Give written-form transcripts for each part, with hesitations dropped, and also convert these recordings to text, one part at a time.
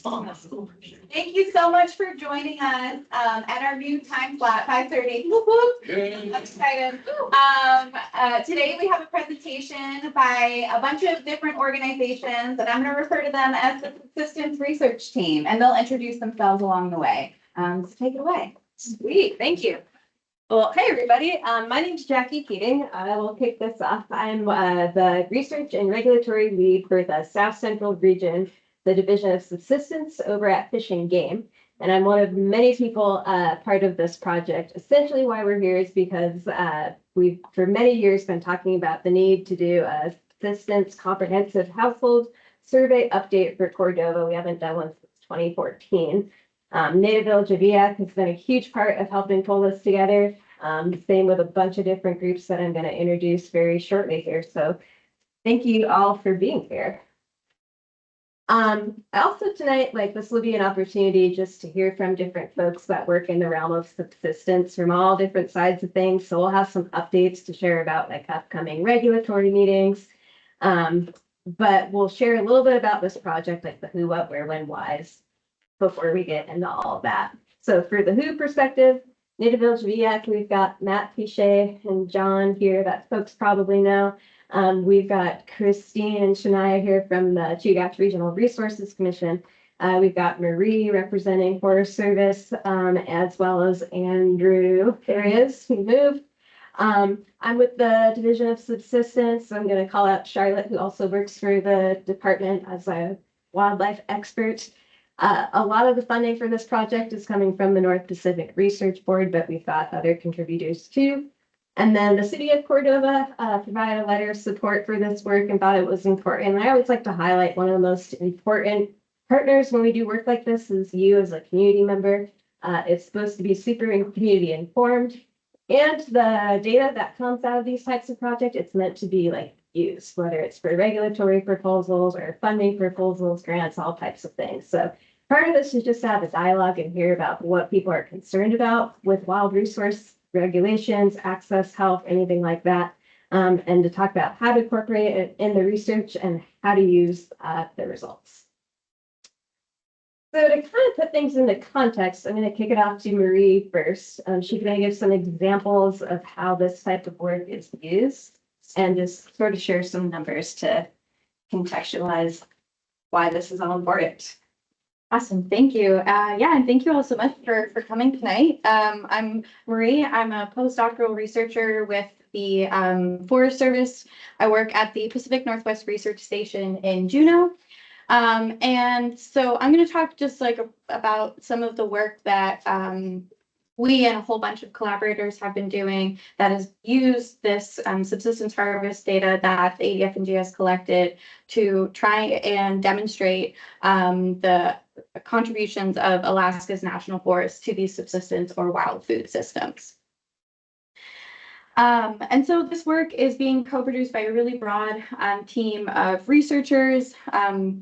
Thank you so much for joining us at our new time slot, 5:30. I'm excited. Today we have a presentation by a bunch of different organizations, and I'm going to refer to them as the Subsistence Research Team, and they'll introduce themselves along the way. So take it away. Sweet, thank you. Well, hey everybody, my name is Jackie Keating. I will kick this off. I'm the Research and Regulatory Lead for the South Central Region, the Division of Subsistence over at Fish and Game. And I'm one of many people part of this project. Essentially why we're here is because we've for many years been talking about the need to do a subsistence comprehensive household survey update for Cordova. We haven't done one since 2014. Native Village of Eyak has been a huge part of helping pull this together. Same with a bunch of different groups that I'm going to introduce very shortly here. So thank you all for being here. Also tonight, this will be an opportunity just to hear from different folks that work in the realm of subsistence from all different sides of things. So we'll have some updates to share about upcoming regulatory meetings. But we'll share a little bit about this project, like the who, what, where, when, whys, before we get into all of that. So for the who perspective, Native Village of Eyak, we've got Matt Pichet and John here that folks probably know. We've got Christine and Shania here from the Chugach Regional Resources Commission. We've got Marie representing Forest Service, as well as Andrew. There he is, he moved. I'm with the Division of Subsistence. I'm going to call out Charlotte, who also works for the department as a wildlife expert. A lot of the funding for this project is coming from the North Pacific Research Board, but we've got other contributors too. And then the city of Cordova provided a letter of support for this work and thought it was important. And I always like to highlight one of the most important partners when we do work like this is you as a community member. It's supposed to be super community informed. And the data that comes out of these types of projects, it's meant to be used, whether it's for regulatory proposals or funding proposals, grants, all types of things. So part of this is just to have a dialogue and hear about what people are concerned about with wild resource regulations, access, health, anything like that, and to talk about how to incorporate it in the research and how to use the results. So to kind of put things into context, I'm going to kick it off to Marie first. She's going to give some examples of how this type of work is used and just sort of share some numbers to contextualize why this is all important. Awesome, thank you. And thank you all so much for coming tonight. I'm Marie. I'm a postdoctoral researcher with the Forest Service. I work at the Pacific Northwest Research Station in Juneau. And so I'm going to talk just about some of the work that we and a whole bunch of collaborators have been doing that has used this subsistence harvest data that the ADF&G has collected to try and demonstrate the contributions of Alaska's national forests to these subsistence or wild food systems. And so this work is being co-produced by a really broad team of researchers,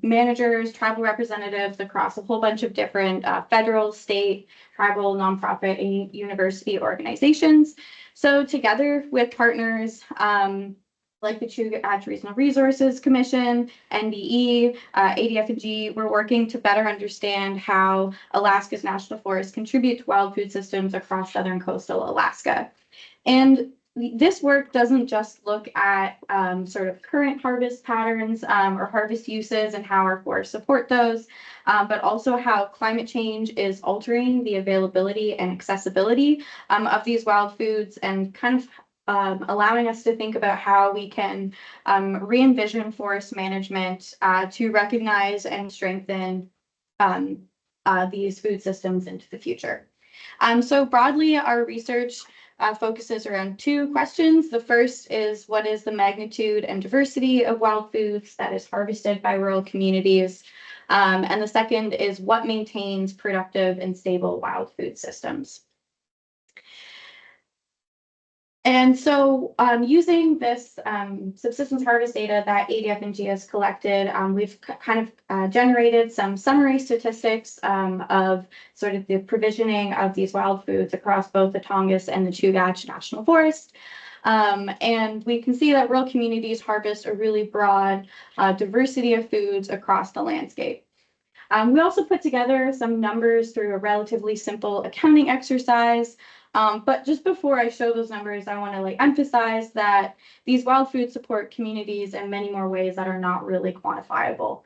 managers, tribal representatives across a whole bunch of different federal, state, tribal, nonprofit, and university organizations. So together with partners like the Chugach Regional Resources Commission, NDE, ADF&G, we're working to better understand how Alaska's national forests contribute to wild food systems across southern coastal Alaska. And this work doesn't just look at sort of current harvest patterns or harvest uses and how our forests support those, but also how climate change is altering the availability and accessibility of these wild foods and kind of allowing us to think about how we can re-envision forest management to recognize and strengthen these food systems into the future. So broadly, our research focuses around two questions. The first is, what is the magnitude and diversity of wild foods that is harvested by rural communities? And the second is, what maintains productive and stable wild food systems? And so using this subsistence harvest data that ADF&G has collected, we've kind of generated some summary statistics of sort of the provisioning of these wild foods across both the Tongass and the Chugach National Forest. And we can see that rural communities harvest a really broad diversity of foods across the landscape. We also put together some numbers through a relatively simple accounting exercise. But just before I show those numbers, I want to emphasize that these wild foods support communities in many more ways that are not really quantifiable.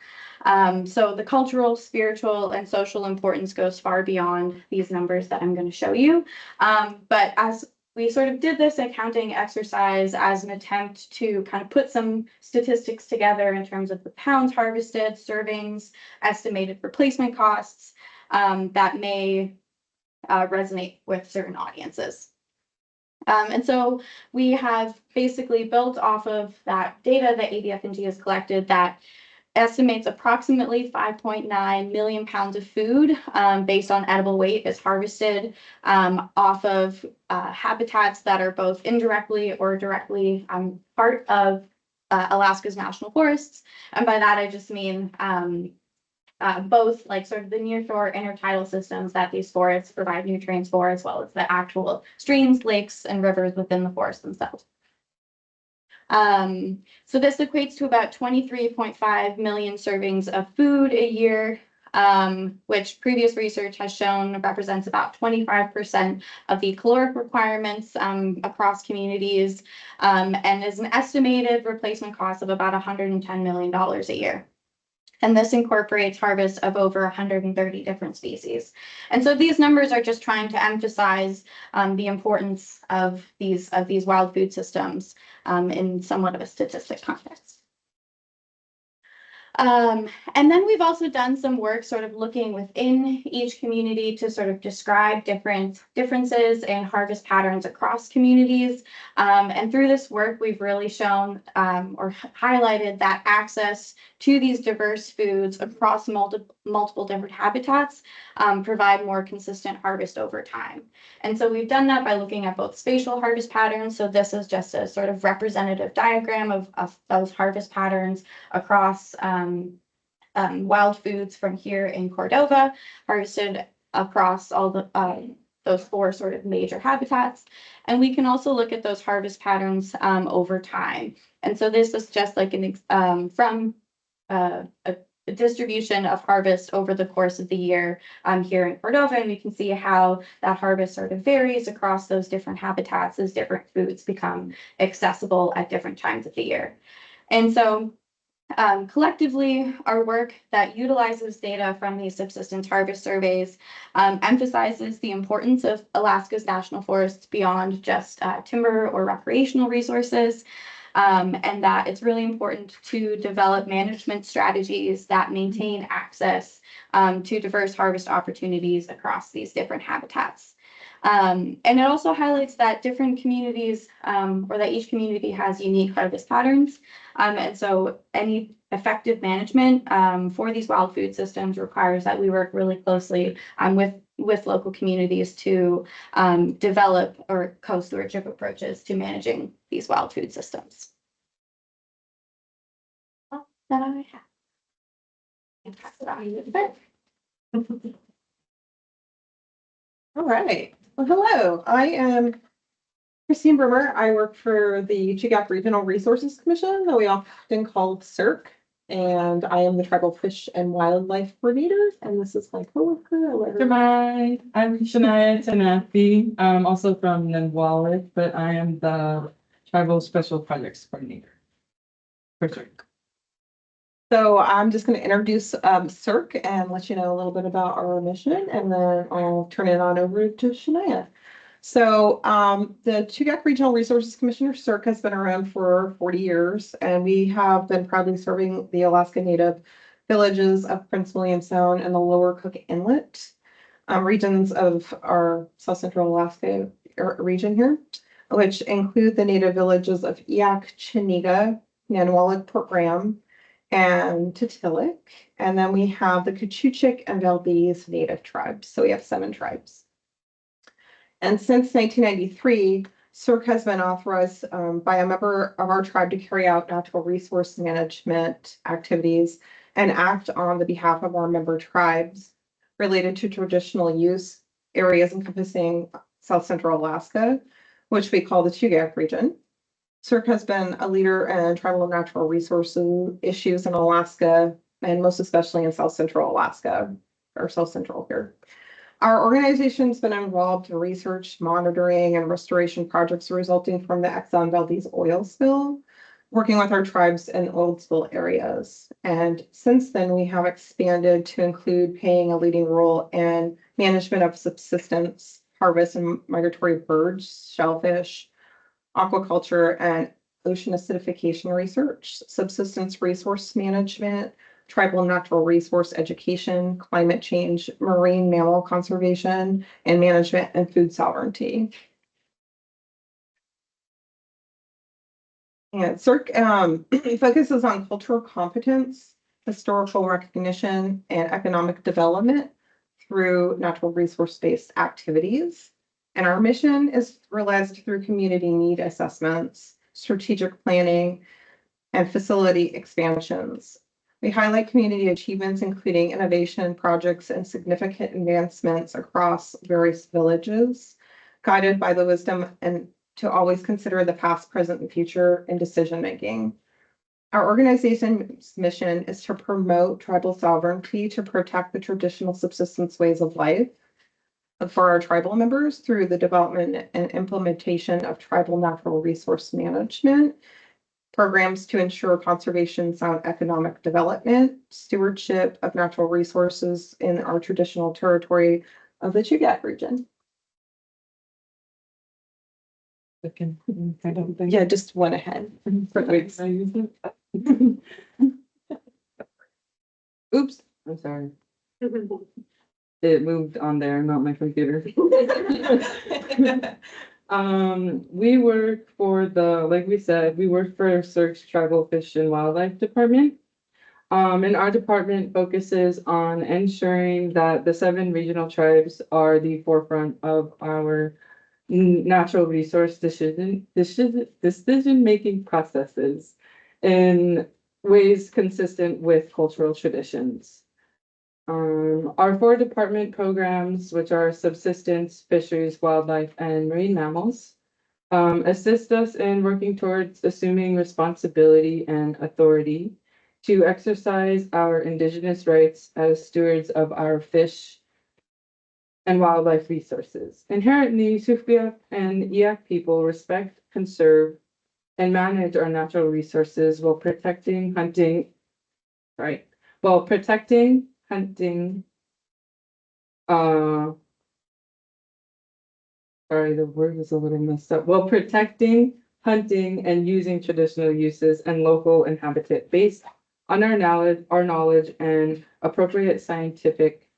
So the cultural, spiritual, and social importance goes far beyond these numbers that I'm going to show you. But as we sort of did this accounting exercise as an attempt to kind of put some statistics together in terms of the pounds harvested, servings, estimated replacement costs, that may resonate with certain audiences. And so we have basically built off of that data that ADF&G has collected that estimates approximately 5.9 million pounds of food based on edible weight is harvested off of habitats that are both indirectly or directly part of Alaska's national forests. And by that, I just mean both sort of the nearshore intertidal systems that these forests provide nutrients for, as well as the actual streams, lakes, and rivers within the forest themselves. So this equates to about 23.5 million servings of food a year, which previous research has shown represents about 25% of the caloric requirements across communities, and is an estimated replacement cost of about $110 million a year. And this incorporates harvest of over 130 different species. And so these numbers are just trying to emphasize the importance of these wild food systems in somewhat of a statistic context. And then we've also done some work sort of looking within each community to sort of describe differences in harvest patterns across communities. And through this work, we've really shown or highlighted that access to these diverse foods across multiple different habitats provide more consistent harvest over time. And so we've done that by looking at both spatial harvest patterns. So this is just a sort of representative diagram of those harvest patterns across wild foods from here in Cordova, harvested across all the those four sort of major habitats. And we can also look at those harvest patterns over time. And so this is just like from a distribution of harvest over the course of the year here in Cordova, and we can see how that harvest sort of varies across those different habitats as different foods become accessible at different times of the year. And so collectively, our work that utilizes data from these subsistence harvest surveys emphasizes the importance of Alaska's national forests beyond just timber or recreational resources, and that it's really important to develop management strategies that maintain access to diverse harvest opportunities across these different habitats. And it also highlights that different communities, or that each community has unique harvest patterns. And so any effective management for these wild food systems requires that we work really closely with local communities to develop or co-stewardship approaches to managing these wild food systems. Well, that I have. And pass it on to Ben. All right. Well, hello. I am Christine Brimmer. I work for the Chugach Regional Resources Commission, that we often call CIRC, and I am the Tribal Fish and Wildlife Coordinator. And this is my coworker. Hi, I'm Shania Tanafi. I'm also from Nanwalik, but I am the Tribal Special Projects Coordinator for CIRC. So I'm just going to introduce CIRC and let you know a little bit about our mission, and then I'll turn it on over to Shania. So the Chugach Regional Resources Commission, or CIRC, has been around for 40 years, and we have been proudly serving the Alaska Native villages of Prince William Sound and the Lower Cook Inlet regions of our South Central Alaska region here, which include the Native villages of Eyak, Chiniga, Nanwalik, Port Graham, and Tatilik. And then we have the Chugach and Valdez Native tribes. So we have 7 tribes. And since 1993, CIRC has been authorized by a member of our tribe to carry out natural resource management activities and act on the behalf of our member tribes related to traditional use areas encompassing South Central Alaska, which we call the Chugach region. CIRC has been a leader in tribal and natural resources issues in Alaska and most especially in South Central Alaska, or South Central here. Our organization's been involved in research, monitoring, and restoration projects resulting from the Exxon Valdez oil spill, working with our tribes in oil spill areas. And since then, we have expanded to include playing a leading role in management of subsistence, harvest and migratory birds, shellfish, aquaculture, and ocean acidification research, subsistence resource management, tribal natural resource education, climate change, marine mammal conservation, and management and food sovereignty. And CERC focuses on cultural competence, historical recognition, and economic development through natural resource-based activities. And our mission is realized through community need assessments, strategic planning, and facility expansions. We highlight community achievements, including innovation projects and significant advancements across various villages, guided by the wisdom and to always consider the past, present, and future in decision-making. Our organization's mission is to promote tribal sovereignty to protect the traditional subsistence ways of life for our tribal members through the development and implementation of tribal natural resource management programs to ensure conservation, sound economic development, stewardship of natural resources in our traditional territory of the Chugach region. I don't think. Yeah, just went ahead. Wait, can I use it? Oops, I'm sorry. It moved on there, not my computer. We work for like we said, we work for CERC's Tribal Fish and Wildlife Department. And our department focuses on ensuring that the 7 regional tribes are the forefront of our natural resource decision-making processes in ways consistent with cultural traditions. Our 4 department programs, which are subsistence, fisheries, wildlife, and marine mammals, assist us in working towards assuming responsibility and authority to exercise our Indigenous rights as stewards of our fish and wildlife resources. Inherently, Sufia and Eyak people respect, conserve, and manage our natural resources while protecting, hunting, sorry, the word is a little messed up. While protecting, hunting, and using traditional uses and local and habitat based on our knowledge and appropriate scientific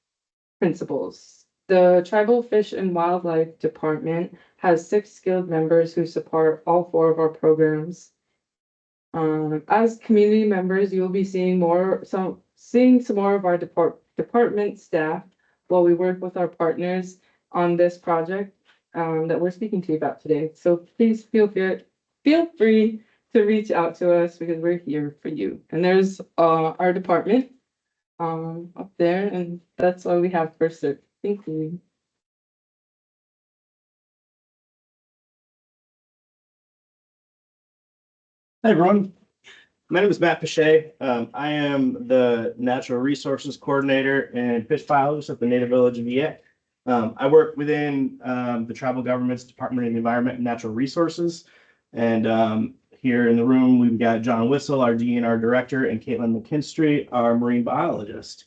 principles. The Tribal Fish and Wildlife Department has 6 skilled members who support all 4 of our programs. As community members, you will be seeing some more of our department staff while we work with our partners on this project that we're speaking to you about today. So please feel free to reach out to us because we're here for you. And there's our department up there, and that's all we have for CERC. Thank you. Hi, everyone. My name is Matt Pichet. I am the Natural Resources Coordinator and Fish Biologist at the Native Village of Eyak. I work within the tribal government's Department of the Environment and Natural Resources. And here in the room, we've got John Whistle, our DNR Director, and Caitlin McKinstry, our Marine Biologist.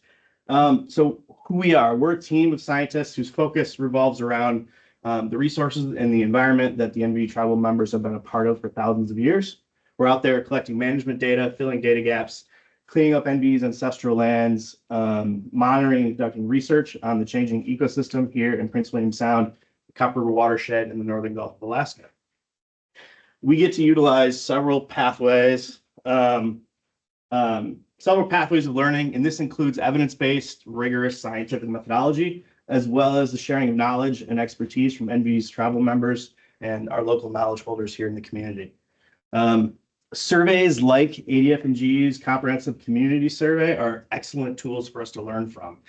So who we are, we're a team of scientists whose focus revolves around the resources and the environment that the NV tribal members have been a part of for thousands of years. We're out there collecting management data, filling data gaps, cleaning up NV's ancestral lands, monitoring and conducting research on the changing ecosystem here in Prince William Sound, the Copper River watershed, and the Northern Gulf of Alaska. We get to utilize several pathways of learning, and this includes evidence-based, rigorous scientific methodology, as well as the sharing of knowledge and expertise from NV's tribal members and our local knowledge holders here in the community. Surveys like ADF&G's Comprehensive Community Survey are excellent tools for us to learn from.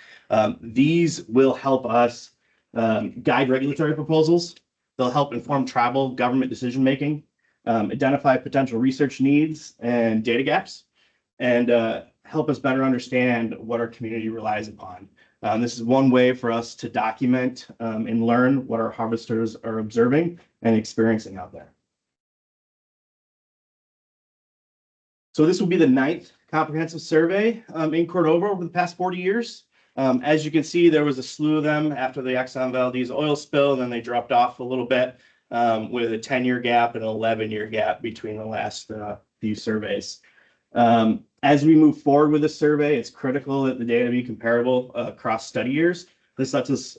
These will help us guide regulatory proposals. They'll help inform tribal government decision-making, identify potential research needs and data gaps, and help us better understand what our community relies upon. This is one way for us to document and learn what our harvesters are observing and experiencing out there. So this will be the 9th comprehensive survey in Cordova over the past 40 years. As you can see, there was a slew of them after the Exxon Valdez oil spill, and then they dropped off a little bit with a 10-year gap and an 11-year gap between the last few surveys. As we move forward with the survey, it's critical that the data be comparable across study years. This lets us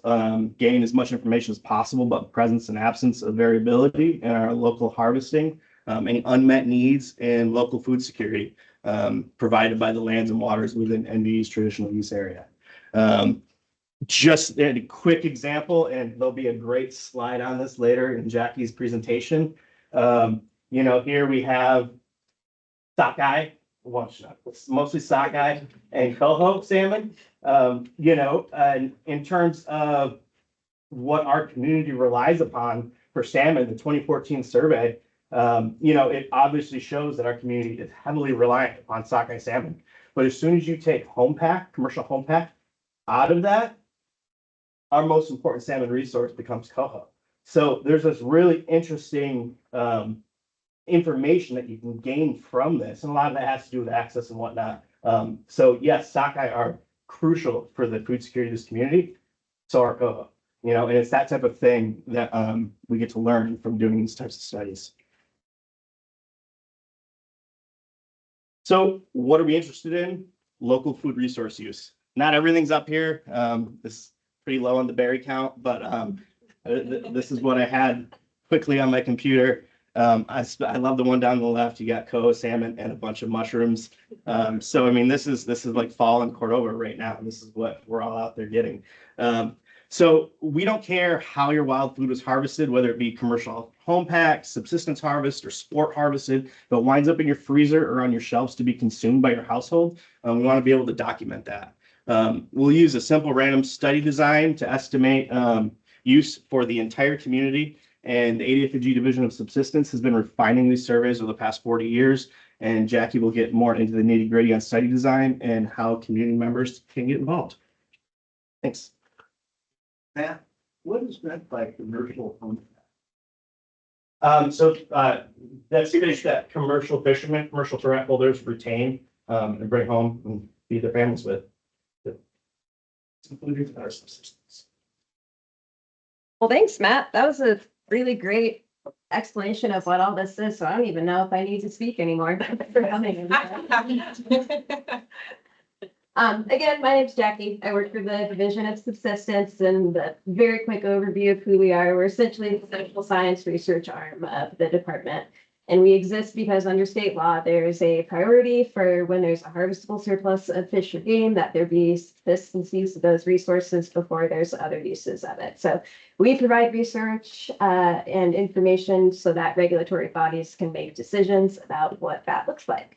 gain as much information as possible about the presence and absence of variability in our local harvesting, any unmet needs, and local food security provided by the lands and waters within NVE's traditional use area. Just a quick example, and there'll be a great slide on this later in Jackie's presentation. Here we have sockeye, it's mostly sockeye and coho salmon. In terms of what our community relies upon for salmon, the 2014 survey, it obviously shows that our community is heavily reliant upon sockeye salmon. But as soon as you take commercial home pack out of that, our most important salmon resource becomes coho. So there's this really interesting information that you can gain from this, and a lot of that has to do with access and whatnot. So yes, sockeye are crucial for the food security of this community. So are coho, and it's that type of thing that we get to learn from doing these types of studies. So what are we interested in? Local food resource use. Not everything's up here. This is pretty low on the berry count, but this is what I had quickly on my computer. I love the one down on the left. You got coho salmon and a bunch of mushrooms. So I mean, this is like fall in Cordova right now. This is what we're all out there getting. So we don't care how your wild food was harvested, whether it be commercial home pack, subsistence harvest, or sport harvested. If it winds up in your freezer or on your shelves to be consumed by your household, we want to be able to document that. We'll use a simple random study design to estimate use for the entire community. And the ADF&G Division of Subsistence has been refining these surveys over the past 40 years. And Jackie will get more into the nitty-gritty on study design and how community members can get involved. Thanks. Matt, what is meant by commercial home? That's fish that commercial fishermen, commercial threat holders retain and bring home and feed their families with. It's included in our subsistence. Well, thanks, Matt. That was a really great explanation of what all this is. So I don't even know if I need to speak anymore. For coming. Again, my name's Jackie. I work for the Division of Subsistence, and a very quick overview of who we are. We're essentially the social science research arm of the department. And we exist because under state law, there's a priority for when there's a harvestable surplus of fish or game that there be sufficient use of those resources before there's other uses of it. So we provide research and information so that regulatory bodies can make decisions about what that looks like.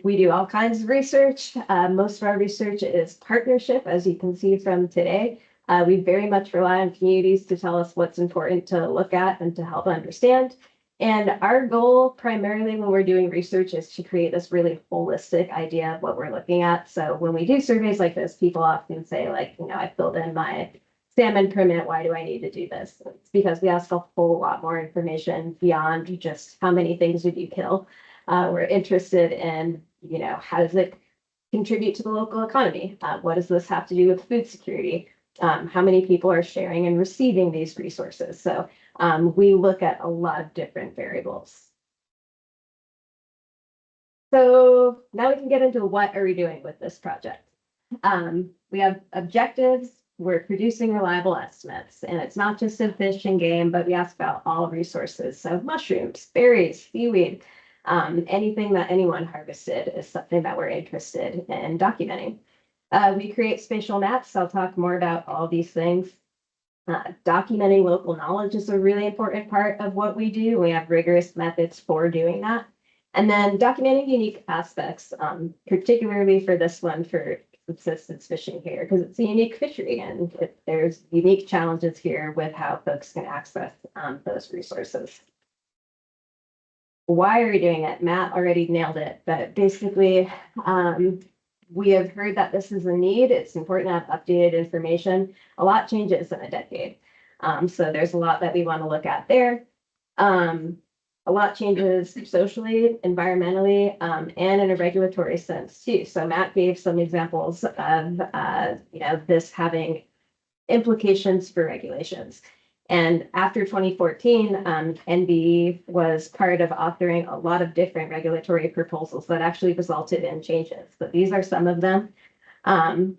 We do all kinds of research. Most of our research is partnership, as you can see from today. We very much rely on communities to tell us what's important to look at and to help understand. And our goal primarily when we're doing research is to create this really holistic idea of what we're looking at. So when we do surveys like this, people often say like, I filled in my salmon permit. Why do I need to do this? It's because we ask a whole lot more information beyond just how many things did you kill. We're interested in, how does it contribute to the local economy? What does this have to do with food security? How many people are sharing and receiving these resources? So we look at a lot of different variables. So now we can get into what are we doing with this project. We have objectives. We're producing reliable estimates, and it's not just of fish and game, but we ask about all resources. So mushrooms, berries, seaweed, anything that anyone harvested is something that we're interested in documenting. We create spatial maps. I'll talk more about all these things. Documenting local knowledge is a really important part of what we do. We have rigorous methods for doing that. And then documenting unique aspects, particularly for this one for subsistence fishing here, because it's a unique fishery and there's unique challenges here with how folks can access those resources. Why are we doing it? Matt already nailed it, but basically, we have heard that this is a need. It's important to have updated information. A lot changes in a decade. So there's a lot that we want to look at there. A lot changes socially, environmentally, and in a regulatory sense too. So Matt gave some examples of, this having implications for regulations. And after 2014, NBE was part of authoring a lot of different regulatory proposals that actually resulted in changes. But these are some of them. And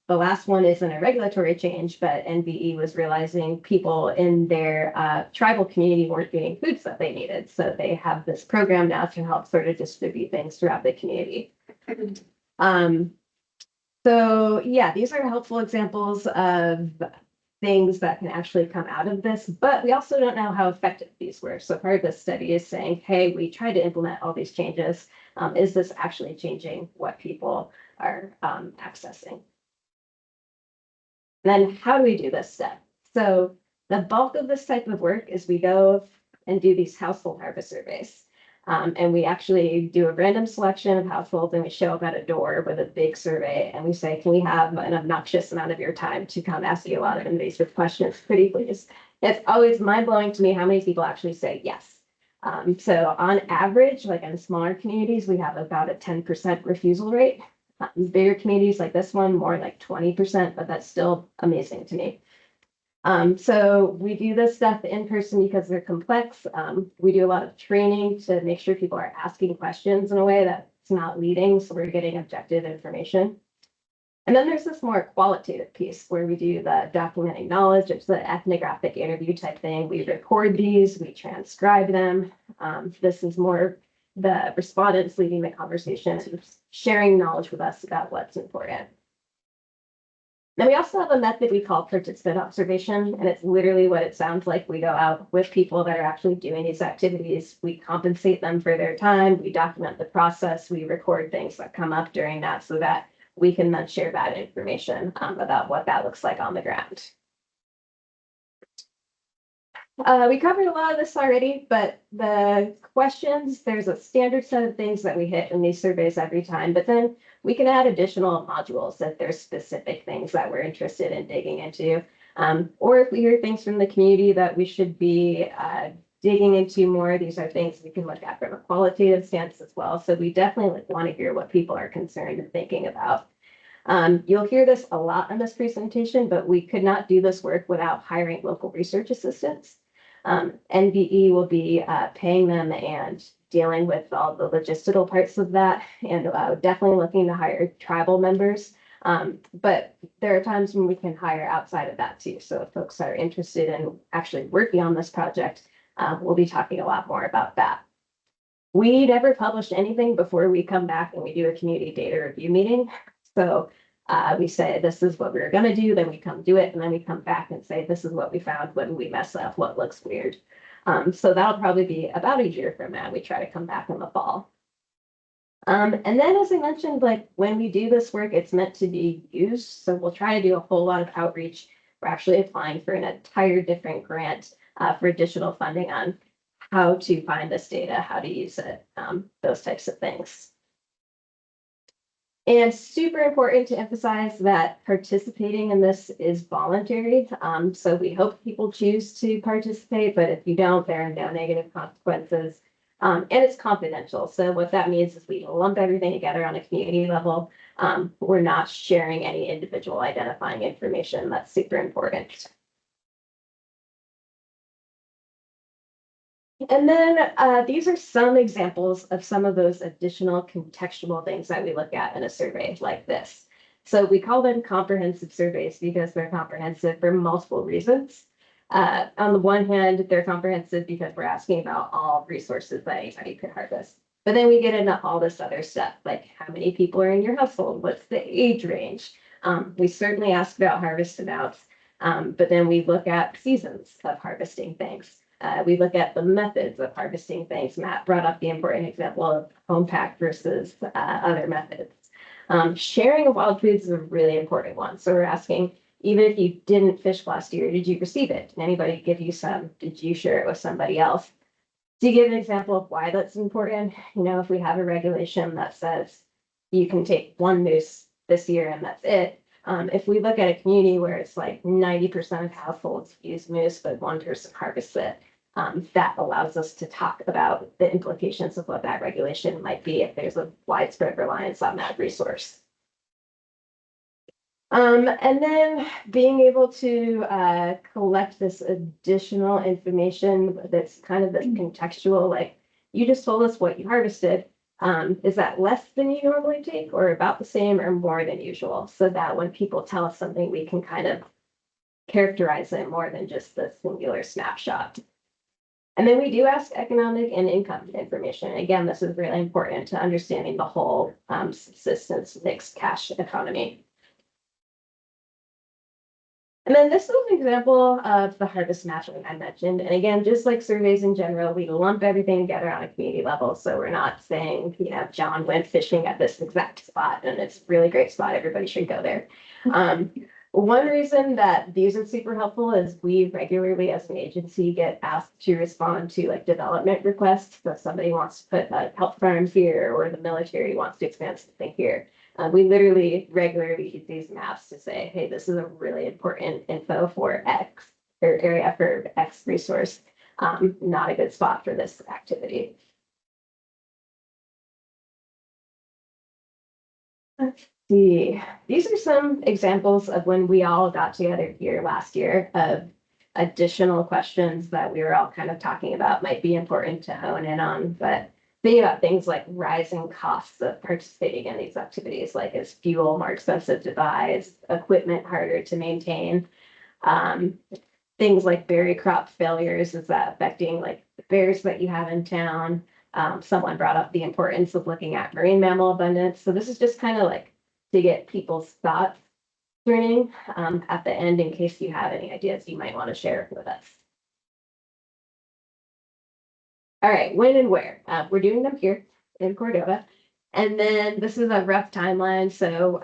the last one isn't a regulatory change, but NBE was realizing people in their tribal community weren't getting foods that they needed. So they have this program now to help sort of distribute things throughout the community. So yeah, these are helpful examples of things that can actually come out of this, but we also don't know how effective these were. So part of this study is saying, hey, we tried to implement all these changes. Is this actually changing what people are accessing? And then how do we do this step? So the bulk of this type of work is we go and do these household harvest surveys. And we actually do a random selection of households and we show up at a door with a big survey and we say, can we have an obnoxious amount of your time to come ask you a lot of invasive questions, pretty please? It's always mind blowing to me how many people actually say yes. So on average, like in smaller communities, we have about a 10% refusal rate. Bigger communities like this one, more like 20%, but that's still amazing to me. So we do this stuff in person because they're complex. We do a lot of training to make sure people are asking questions in a way that's not leading, so we're getting objective information. And then there's this more qualitative piece where we do the documenting knowledge. It's the ethnographic interview type thing. We record these, we transcribe them. This is more the respondents leading the conversation and sharing knowledge with us about what's important. Then we also have a method we call participant observation, and it's literally what it sounds like. We go out with people that are actually doing these activities. We compensate them for their time. We document the process. We record things that come up during that so that we can then share that information about what that looks like on the ground. We covered a lot of this already, but the questions, there's a standard set of things that we hit in these surveys every time, but then we can add additional modules if there's specific things that we're interested in digging into. Or if we hear things from the community that we should be digging into more, these are things we can look at from a qualitative stance as well. So we definitely want to hear what people are concerned and thinking about. You'll hear this a lot in this presentation, but we could not do this work without hiring local research assistants. NBE will be paying them and dealing with all the logistical parts of that, and definitely looking to hire tribal members. But there are times when we can hire outside of that too. So if folks are interested in actually working on this project, we'll be talking a lot more about that. We never publish anything before we come back and we do a community data review meeting. So we say, this is what we're going to do, then we come do it, and then we come back and say, this is what we found, when we mess up, what looks weird. So that'll probably be about a year from now. We try to come back in the fall. And then, as I mentioned, like when we do this work, it's meant to be used. So we'll try to do a whole lot of outreach. We're actually applying for an entire different grant for additional funding on how to find this data, how to use it, those types of things. And super important to emphasize that participating in this is voluntary. So we hope people choose to participate, but if you don't, there are no negative consequences. And it's confidential. So what that means is we lump everything together on a community level. We're not sharing any individual identifying information. That's super important. And then these are some examples of some of those additional contextual things that we look at in a survey like this. So we call them comprehensive surveys because they're comprehensive for multiple reasons. On the one hand, they're comprehensive because we're asking about all resources that anybody could harvest. But then we get into all this other stuff, like how many people are in your household? What's the age range? We certainly ask about harvest amounts, but then we look at seasons of harvesting things. We look at the methods of harvesting things. Matt brought up the important example of home pack versus other methods. Sharing of wild foods is a really important one. So we're asking, even if you didn't fish last year, did you receive it? Did anybody give you some? Did you share it with somebody else? To give an example of why that's important, if we have a regulation that says you can take one moose this year and that's it. If we look at a community where it's like 90% of households use moose, but one person harvests it, that allows us to talk about the implications of what that regulation might be if there's a widespread reliance on that resource. And then being able to collect this additional information that's kind of this contextual, like you just told us what you harvested. Is that less than you normally take or about the same or more than usual? So that when people tell us something, we can kind of characterize it more than just the singular snapshot. And then we do ask economic and income information. Again, this is really important to understanding the whole subsistence mixed cash economy. And then this is an example of the harvest matching I mentioned. And again, just like surveys in general, we lump everything together on a community level. So we're not saying, John went fishing at this exact spot and it's a really great spot. Everybody should go there. One reason that these are super helpful is we regularly as an agency get asked to respond to like development requests. So somebody wants to put a kelp farm here or the military wants to expand something here. We literally regularly use these maps to say, hey, this is a really important info for X or area for X resource. Not a good spot for this activity. Let's see. These are some examples of when we all got together here last year of additional questions that we were all kind of talking about might be important to hone in on, but think about things like rising costs of participating in these activities, like is fuel more expensive to buy, is equipment harder to maintain? Things like berry crop failures, is that affecting like the bears that you have in town? Someone brought up the importance of looking at marine mammal abundance. So this is just kind of like to get people's thoughts turning at the end in case you have any ideas you might want to share with us. All right, when and where? We're doing them here in Cordova. And then this is a rough timeline. So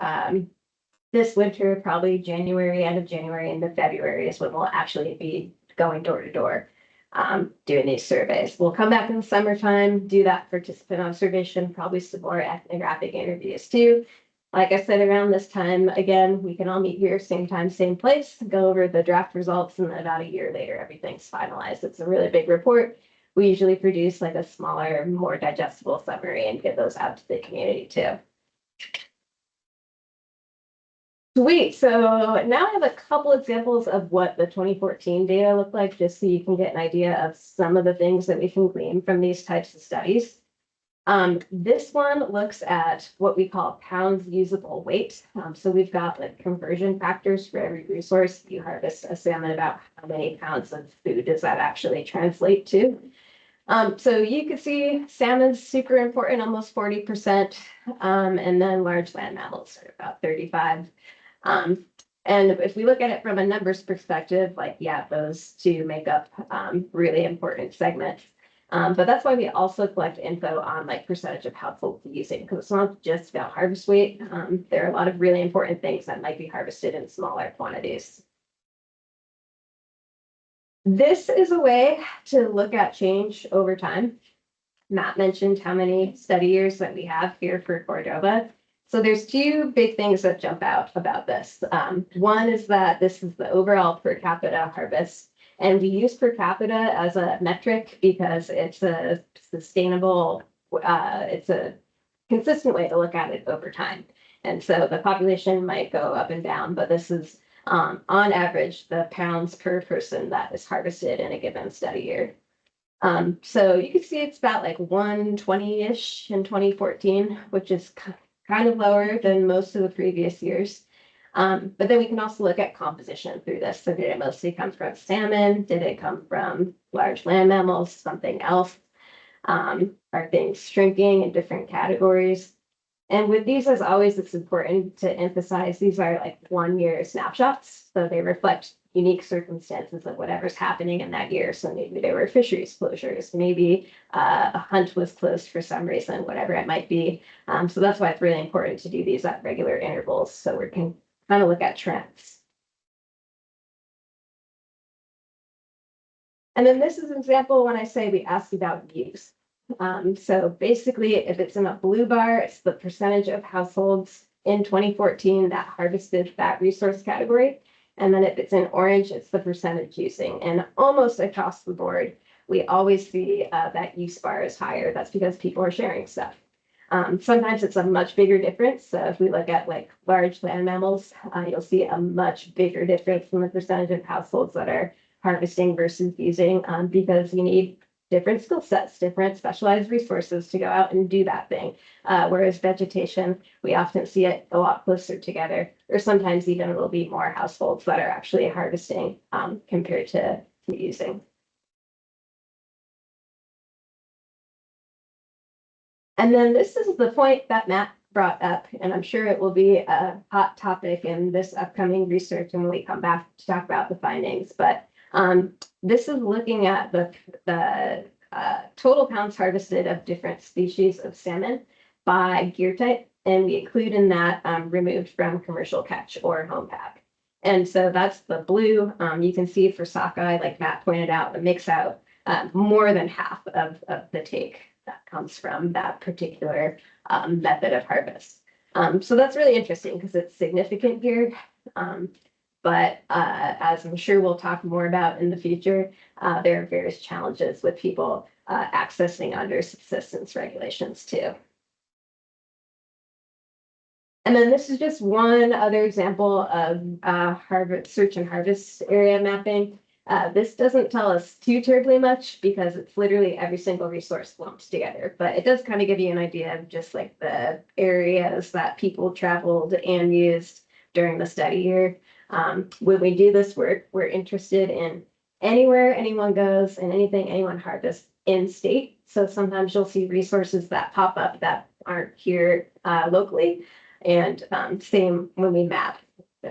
this winter, probably January, end of January into February is when we'll actually be going door to door doing these surveys. We'll come back in the summertime, do that participant observation, probably some more ethnographic interviews too. Like I said, around this time, again, we can all meet here, same time, same place, go over the draft results, and then about a year later, everything's finalized. It's a really big report. We usually produce like a smaller, more digestible summary and get those out to the community too. Sweet. So now I have a couple examples of what the 2014 data looked like, just so you can get an idea of some of the things that we can glean from these types of studies. This one looks at what we call pounds usable weight. So we've got like conversion factors for every resource. You harvest a salmon, about how many pounds of food does that actually translate to? So you can see salmon's super important, almost 40%, and then large land mammals are about 35. And if we look at it from a numbers perspective, like, yeah, those two make up really important segments. But that's why we also collect info on like percentage of households using, because it's not just about harvest weight. There are a lot of really important things that might be harvested in smaller quantities. This is a way to look at change over time. Matt mentioned how many study years that we have here for Cordova. So there's two big things that jump out about this. One is that this is the overall per capita harvest. And we use per capita as a metric because it's a sustainable, it's a consistent way to look at it over time. And so the population might go up and down, but this is on average, the pounds per person that is harvested in a given study year. So you can see it's about like 120-ish in 2014, which is kind of lower than most of the previous years. But then we can also look at composition through this. So did it mostly come from salmon? Did it come from large land mammals, something else? Are things shrinking in different categories? And with these, as always, it's important to emphasize these are like 1 year snapshots. So they reflect unique circumstances of whatever's happening in that year. So maybe there were fisheries closures, maybe a hunt was closed for some reason, whatever it might be. So that's why it's really important to do these at regular intervals so we can kind of look at trends. And then this is an example when I say we ask about use. So basically, if it's in a blue bar, it's the percentage of households in 2014 that harvested that resource category. And then if it's in orange, it's the percentage using. And almost across the board, we always see that use bar is higher. That's because people are sharing stuff. Sometimes it's a much bigger difference. So if we look at like large land mammals, you'll see a much bigger difference in the percentage of households that are harvesting versus using, because you need different skill sets, different specialized resources to go out and do that thing. Whereas vegetation, we often see it a lot closer together, or sometimes even it'll be more households that are actually harvesting compared to using. And then this is the point that Matt brought up, and I'm sure it will be a hot topic in this upcoming research when we come back to talk about the findings. But this is looking at the total pounds harvested of different species of salmon by gear type, and we include in that removed from commercial catch or home pack. And so that's the blue. You can see for sockeye, like Matt pointed out, the mix out more than half of the take that comes from that particular method of harvest. So that's really interesting because it's significant here. But as I'm sure we'll talk more about in the future, there are various challenges with people accessing under subsistence regulations too. And then this is just one other example of search and harvest area mapping. This doesn't tell us too terribly much because it's literally every single resource lumped together, but it does kind of give you an idea of just like the areas that people traveled and used during the study year. When we do this work, we're interested in anywhere anyone goes and anything anyone harvests in state. So sometimes you'll see resources that pop up that aren't here locally. And same when we map.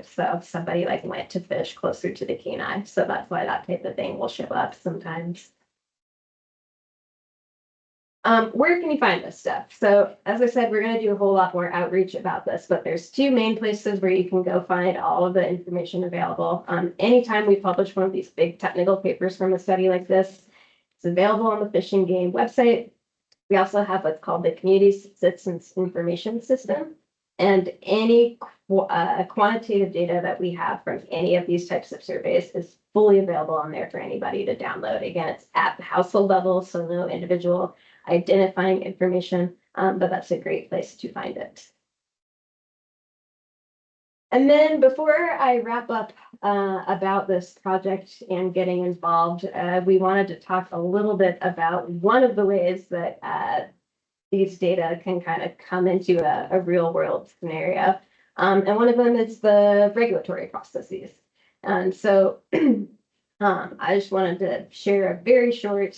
So somebody like went to fish closer to the Kenai. So that's why that type of thing will show up sometimes. Where can you find this stuff? So as I said, we're going to do a whole lot more outreach about this, but there's two main places where you can go find all of the information available. Anytime we publish one of these big technical papers from a study like this, it's available on the Fish and Game website. We also have what's called the Community Subsistence Information System. And any quantitative data that we have from any of these types of surveys is fully available on there for anybody to download. Again, it's at the household level, so no individual identifying information, but that's a great place to find it. And then before I wrap up about this project and getting involved, we wanted to talk a little bit about one of the ways that these data can kind of come into a real world scenario. And one of them is the regulatory processes. And so I just wanted to share a very short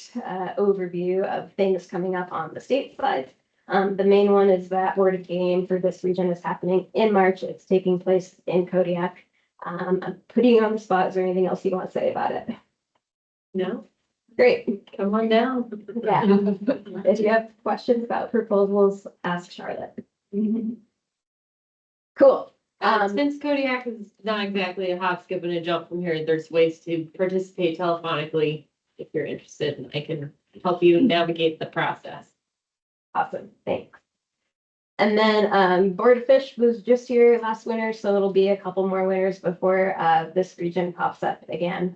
overview of things coming up on the state side. The main one is that Board of Game for this region is happening in March. It's taking place in Kodiak. I'm putting you on the spot. Is there anything else you want to say about it? No, Great. come on down. Yeah. If you have questions about proposals, ask Charlotte. Cool. Since Kodiak is not exactly a hop, skip, and a jump from here, there's ways to participate telephonically if you're interested, and I can help you navigate the process. Awesome, thanks. And then Board of Fish was just here last winter, so it'll be a couple more winters before this region pops up again.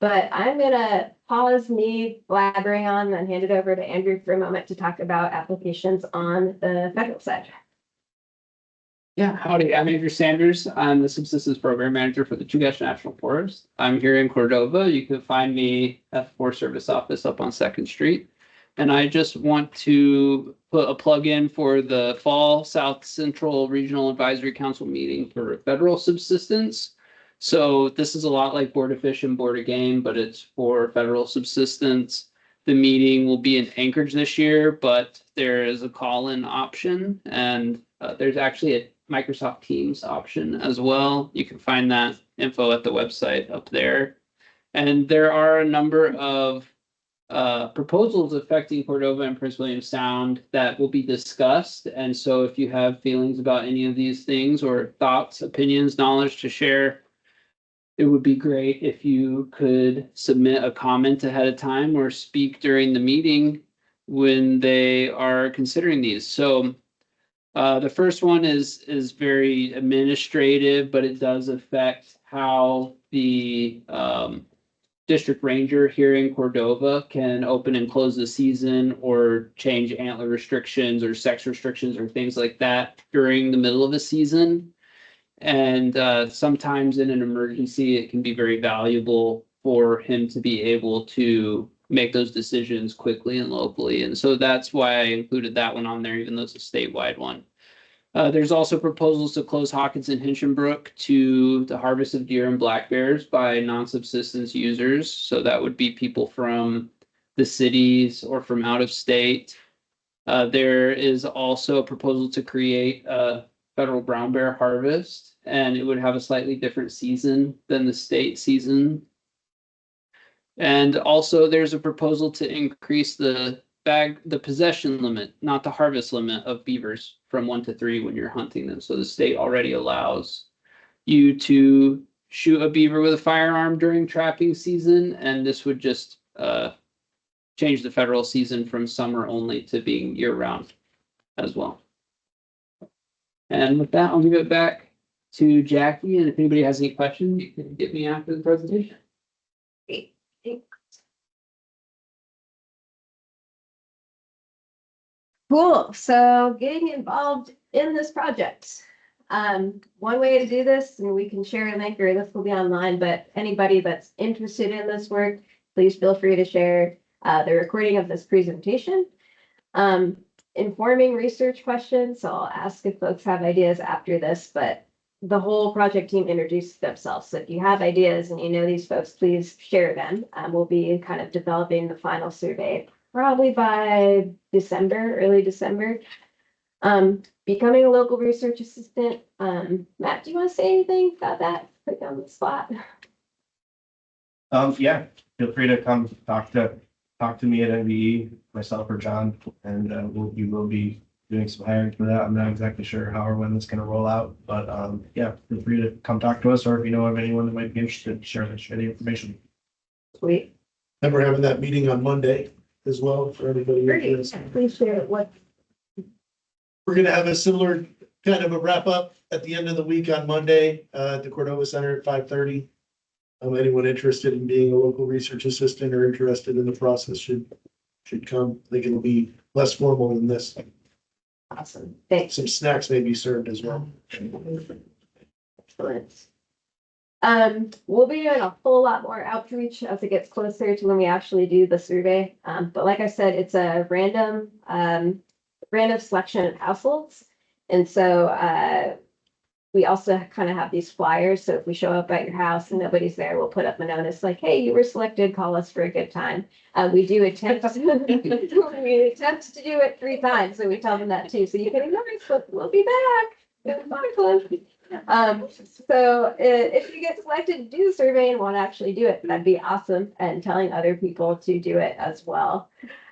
But I'm gonna pause me blabbering on and hand it over to Andrew for a moment to talk about applications on the federal side. Yeah, howdy, I'm Andrew Sanders. I'm the Subsistence Program Manager for the Chugach National Forest. I'm here in Cordova. You can find me at the Forest Service office up on 2nd Street. And I just want to put a plug in for the Fall South Central Regional Advisory Council meeting for federal subsistence. So this is a lot like Board of Fish and Board of Game, but it's for federal subsistence. The meeting will be in Anchorage this year, but there is a call-in option, and there's actually a Microsoft Teams option as well. You can find that info at the website up there. And there are a number of proposals affecting Cordova and Prince William Sound that will be discussed. And so if you have feelings about any of these things or thoughts, opinions, knowledge to share, it would be great if you could submit a comment ahead of time or speak during the meeting when they are considering these. So the first one is very administrative, but it does affect how the district ranger here in Cordova can open and close the season or change antler restrictions or sex restrictions or things like that during the middle of a season. And sometimes in an emergency, it can be very valuable for him to be able to make those decisions quickly and locally. And so that's why I included that one on there, even though it's a statewide one. There's also proposals to close Hawkins and Hinchinbrook to the harvest of deer and black bears by non-subsistence users. So that would be people from the cities or from out of state. There is also a proposal to create a federal brown bear harvest, and it would have a slightly different season than the state season. And also there's a proposal to increase the possession limit, not the harvest limit of beavers from 1 to 3 when you're hunting them. So the state already allows you to shoot a beaver with a firearm during trapping season, and this would just change the federal season from summer only to being year round as well. And with that, I'll give it back to Jackie, and if anybody has any questions, you can get me after the presentation. Great. Cool. So getting involved in this project. One way to do this, and we can share a link or this will be online, but anybody that's interested in this work, please feel free to share the recording of this presentation. Informing research questions. So I'll ask if folks have ideas after this, but the whole project team introduces themselves. So if you have ideas and you know these folks, please share them. We'll be kind of developing the final survey probably by December, early December. Becoming a local research assistant. Matt, do you want to say anything about that? Put you on the spot. Yeah, feel free to come talk to me at NVE, myself or John, and we will be doing some hiring for that. I'm not exactly sure how or when it's going to roll out, but yeah, feel free to come talk to us, or if you know of anyone that might be interested, share the information. Sweet. And we're having that meeting on Monday as well for everybody. Great. Please share what. We're gonna have a similar kind of a wrap up at the end of the week on Monday at the Cordova Center at 5:30. Anyone interested in being a local research assistant or interested in the process should come. I think it'll be less formal than this. Awesome. Thanks. Some snacks may be served as well. Excellent. We'll be doing a whole lot more outreach as it gets closer to when we actually do the survey. But like I said, it's a random selection of households. And so we also kind of have these flyers. So if we show up at your house and nobody's there, we'll put up a notice like, hey, you were selected, call us for a good time. We do attempt to do it 3 times. So we tell them that too. So you can ignore us, but we'll be back. So if you get selected to do the survey and want to actually do it, that'd be awesome. And telling other people to do it as well.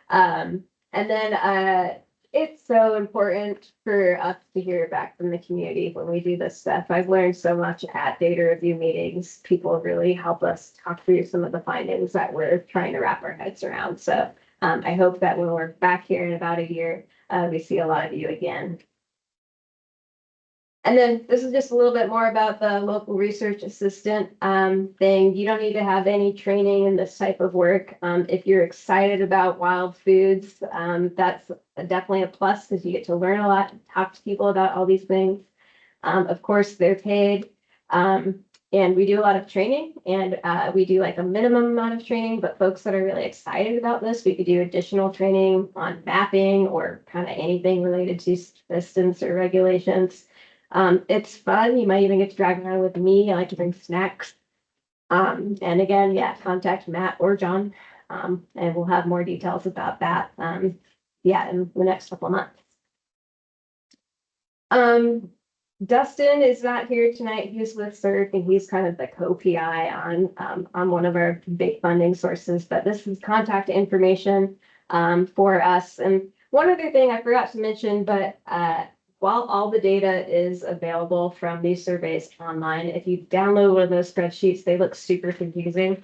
And then it's so important for us to hear back from the community when we do this stuff. I've learned so much at data review meetings. People really help us talk through some of the findings that we're trying to wrap our heads around. So I hope that when we're back here in about a year, we see a lot of you again. And then this is just a little bit more about the local research assistant thing. You don't need to have any training in this type of work. If you're excited about wild foods, that's definitely a plus because you get to learn a lot, talk to people about all these things. Of course, they're paid. And we do a lot of training, and we do like a minimum amount of training, but folks that are really excited about this, we could do additional training on mapping or kind of anything related to subsistence or regulations. It's fun. You might even get to drive around with me. I like to bring snacks. And again, yeah, contact Matt or John. And we'll have more details about that. Yeah, in the next couple of months. Dustin is not here tonight. He's with CERC and he's kind of the co-PI on one of our big funding sources, but this is contact information for us. And one other thing I forgot to mention, but while all the data is available from these surveys online, if you download one of those spreadsheets, they look super confusing.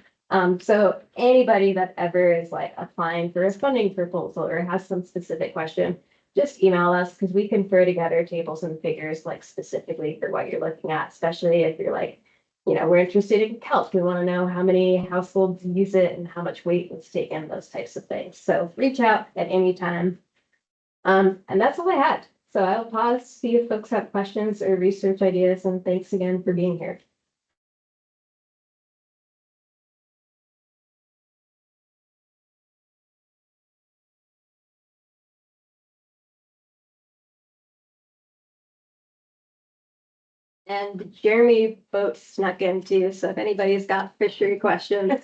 So anybody that ever is like applying for a funding proposal or has some specific question, just email us because we can throw together tables and figures like specifically for what you're looking at, especially if you're like, you know, we're interested in kelp. We want to know how many households use it and how much weight was taken, those types of things. So reach out at any time. And that's all I had. So I'll pause, see if folks have questions or research ideas, and thanks again for being here. And Jeremy boat snuck in too, so if anybody's got fishery questions.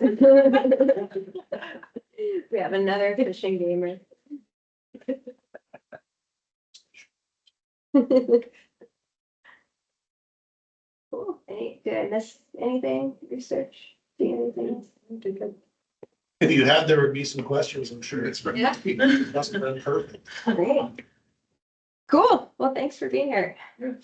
We have another fishing gamer. Cool. Did I miss anything? Research? See anything? If you had, there would be some questions, I'm sure. Yeah. Must have been perfect. Great. Cool. Well, thanks for being here. Good.